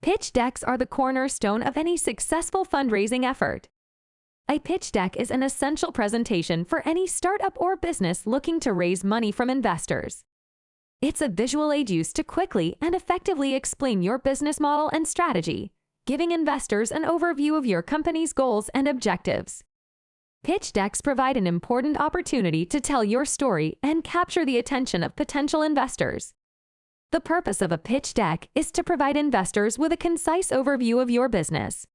Pitch decks are the cornerstone of any successful fundraising effort. A pitch deck is an essential presentation for any startup or business looking to raise money from investors. It's a visual aid used to quickly and effectively explain your business model and strategy, giving investors an overview of your company's goals and objectives. Pitch decks provide an important opportunity to tell your story and capture the attention of potential investors. The purpose of a pitch deck is to provide investors with a concise overview of your business.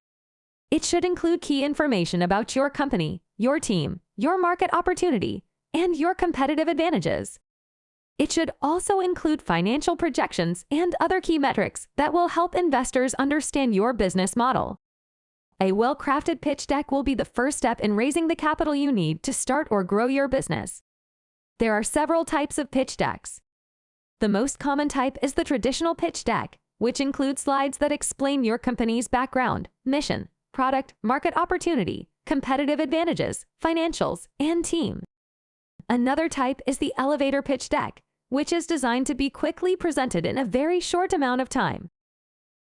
It should include key information about your company, your team, your market opportunity, and your competitive advantages. It should also include financial projections and other key metrics that will help investors understand your business model. A well-crafted pitch deck will be the first step in raising the capital you need to start or grow your business. There are several types of pitch decks. The most common type is the traditional pitch deck, which includes slides that explain your company's background, mission, product, market opportunity, competitive advantages, financials, and team. Another type is the elevator pitch deck, which is designed to be quickly presented in a very short amount of time.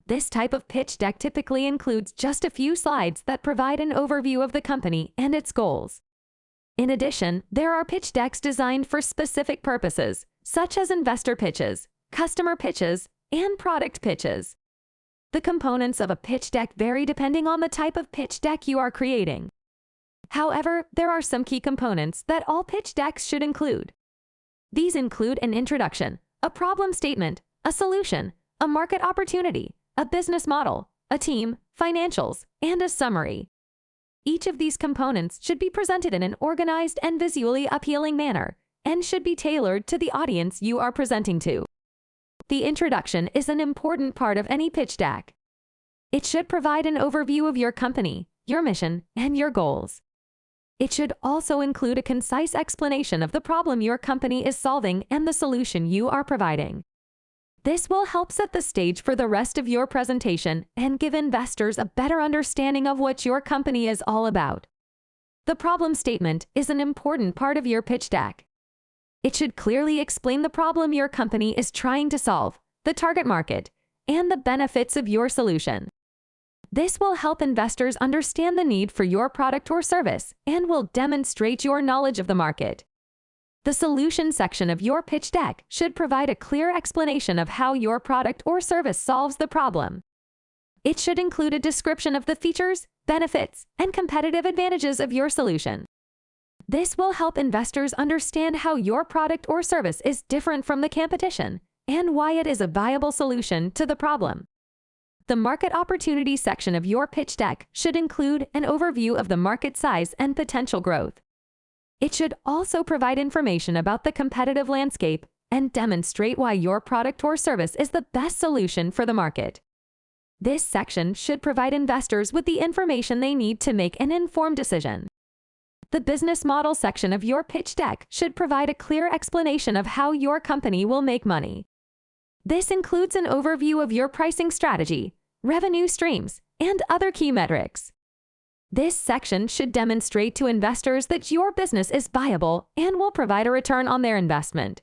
This type of pitch deck typically includes just a few slides that provide an overview of the company and its goals. In addition, there are pitch decks designed for specific purposes, such as investor pitches, customer pitches, and product pitches. The components of a pitch deck vary depending on the type of pitch deck you are creating. However, there are some key components that all pitch decks should include. These include an introduction, a problem statement, a solution, a market opportunity, a business model, a team, financials, and a summary. Each of these components should be presented in an organized and visually appealing manner and should be tailored to the audience you are presenting to. The introduction is an important part of any pitch deck. It should provide an overview of your company, your mission, and your goals. It should also include a concise explanation of the problem your company is solving and the solution you are providing. This will help set the stage for the rest of your presentation and give investors a better understanding of what your company is all about. The problem statement is an important part of your pitch deck. It should clearly explain the problem your company is trying to solve, the target market, and the benefits of your solution. This will help investors understand the need for your product or service and will demonstrate your knowledge of the market. The solution section of your pitch deck should provide a clear explanation of how your product or service solves the problem. It should include a description of the features, benefits, and competitive advantages of your solution. This will help investors understand how your product or service is different from the competition and why it is a viable solution to the problem. The market opportunity section of your pitch deck should include an overview of the market size and potential growth. It should also provide information about the competitive landscape and demonstrate why your product or service is the best solution for the market. This section should provide investors with the information they need to make an informed decision. The business model section of your pitch deck should provide a clear explanation of how your company will make money. This includes an overview of your pricing strategy, revenue streams, and other key metrics. This section should demonstrate to investors that your business is viable and will provide a return on their investment.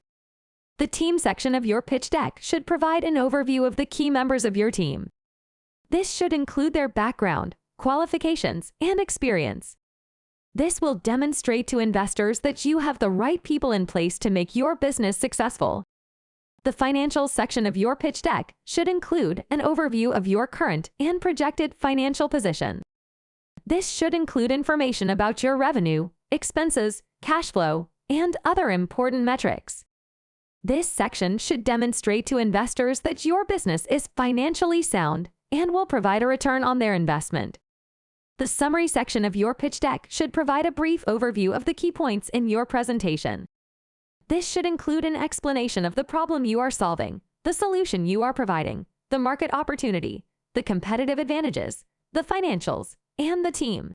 The team section of your pitch deck should provide an overview of the key members of your team. This should include their background, qualifications, and experience. This will demonstrate to investors that you have the right people in place to make your business successful. The financial section of your pitch deck should include an overview of your current and projected financial position. This should include information about your revenue, expenses, cash flow, and other important metrics. This section should demonstrate to investors that your business is financially sound and will provide a return on their investment. The summary section of your pitch deck should provide a brief overview of the key points in your presentation. This should include an explanation of the problem you are solving, the solution you are providing, the market opportunity, the competitive advantages, the financials, and the team.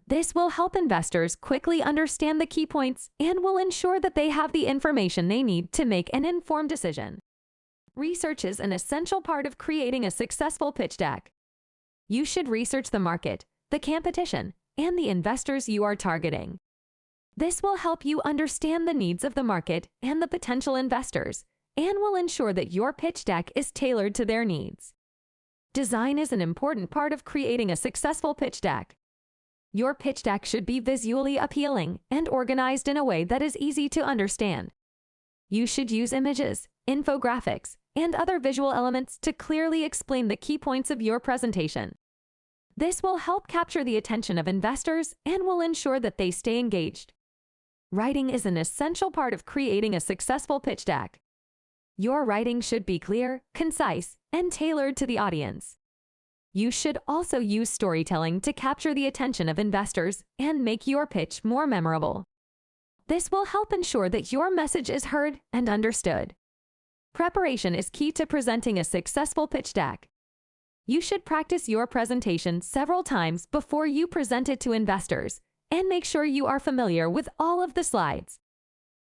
This will help investors quickly understand the key points and will ensure that they have the information they need to make an informed decision. Research is an essential part of creating a successful pitch deck. You should research the market, the competition, and the investors you are targeting. This will help you understand the needs of the market and the potential investors, and will ensure that your pitch deck is tailored to their needs. Design is an important part of creating a successful pitch deck. Your pitch deck should be visually appealing and organized in a way that is easy to understand. You should use images, infographics, and other visual elements to clearly explain the key points of your presentation. This will help capture the attention of investors and will ensure that they stay engaged. Writing is an essential part of creating a successful pitch deck. Your writing should be clear, concise, and tailored to the audience. You should also use storytelling to capture the attention of investors and make your pitch more memorable. This will help ensure that your message is heard and understood. Preparation is key to presenting a successful pitch deck. You should practice your presentation several times before you present it to investors and make sure you are familiar with all of the slides.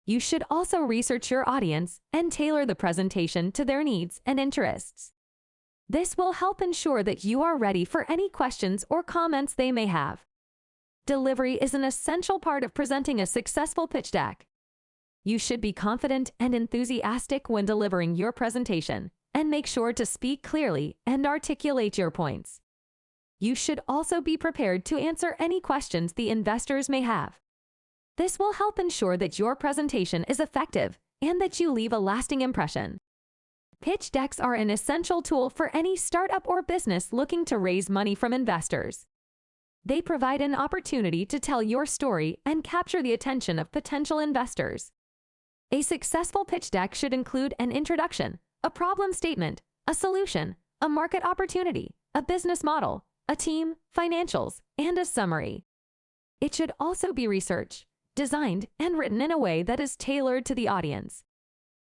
You should also research your audience and tailor the presentation to their needs and interests. This will help ensure that you are ready for any questions or comments they may have. Delivery is an essential part of presenting a successful pitch deck. You should be confident and enthusiastic when delivering your presentation, and make sure to speak clearly and articulate your points. You should also be prepared to answer any questions the investors may have. This will help ensure that your presentation is effective and that you leave a lasting impression. Pitch decks are an essential tool for any startup or business looking to raise money from investors. They provide an opportunity to tell your story and capture the attention of potential investors. A successful pitch deck should include an introduction, a problem statement, a solution, a market opportunity, a business model, a team, financials, and a summary. It should also be researched, designed, and written in a way that is tailored to the audience.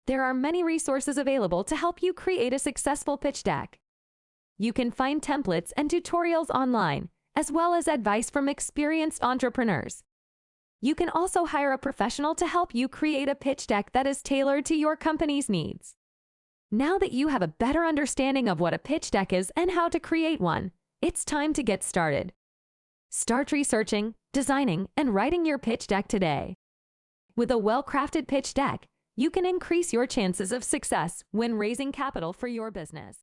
There are many resources available to help you create a successful pitch deck. You can find templates and tutorials online, as well as advice from experienced entrepreneurs. You can also hire a professional to help you create a pitch deck that is tailored to your company's needs. Now that you have a better understanding of what a pitch deck is and how to create one, it's time to get started. Start researching, designing, and writing your pitch deck today. With a well-crafted pitch deck, you can increase your chances of success when raising capital for your business.